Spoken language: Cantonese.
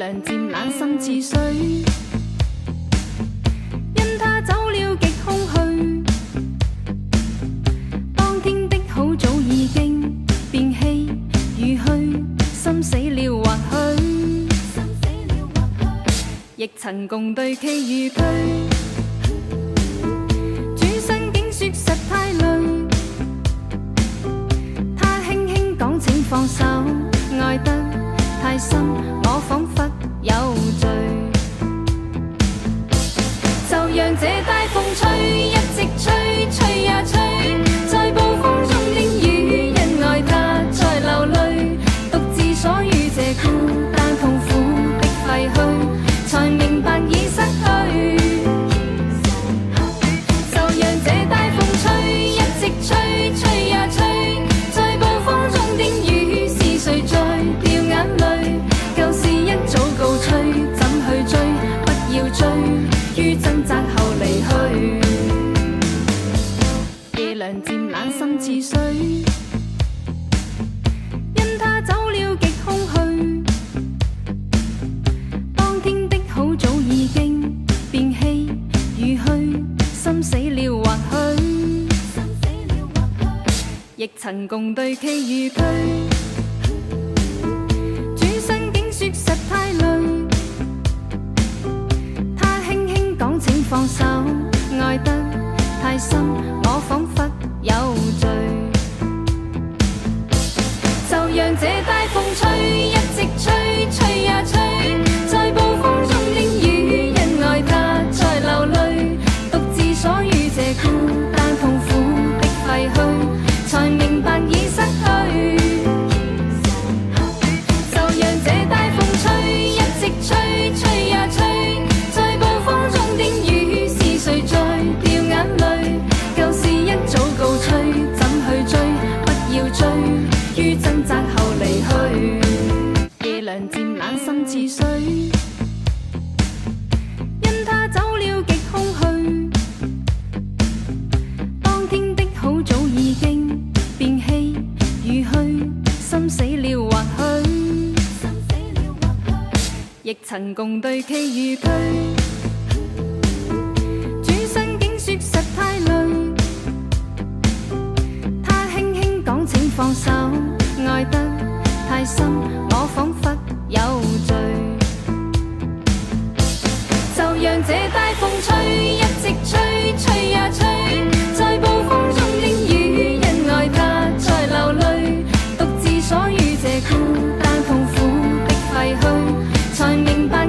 涼漸冷心似水，因他走了極空虛。當天的好早已經變稀與虛，心死了或許，亦曾共對崎與嶇。轉身竟說實太累，他輕輕講請放手，愛得太深，我彷彿有罪。就讓這大風吹，一直吹，吹呀吹，在暴風中的雨，因愛他在流淚，獨自鎖於這孤單痛苦的廢墟，才明白已失去。就讓這大風吹，一直吹，吹呀吹，在暴風中的雨，是誰在掉眼淚？舊事一早告吹，怎去追？不要追，於掙扎後離去。夜涼漸冷心似水，因他走了極空虛。當天的好早已經變稀與虛，心死了或許，亦曾共對崎與嶇。轉身竟說實太累，他輕輕講請放手，愛得太深，我彷彿有罪。就讓這大風吹，一直吹，吹呀吹，在暴風中的雨，因愛他在流淚，獨自鎖於這孤單痛苦的廢墟，才明白已失去。就讓這大風吹，一直吹，吹呀吹，在暴風中的雨，是誰在掉眼淚？舊事一早告吹，怎去追？不要追，於掙扎後離去。夜涼漸冷心似水，因他走了極空虛。當天的好早已經變稀與虛，心死了或許，亦曾共對崎與嶇。轉身竟說實太累，他輕輕講請放手，愛得太深，我彷彿有罪。就讓這大風吹，一直吹，吹呀吹，在暴風中的雨，因愛他在流淚，獨自鎖於這孤單痛苦的廢墟，才明白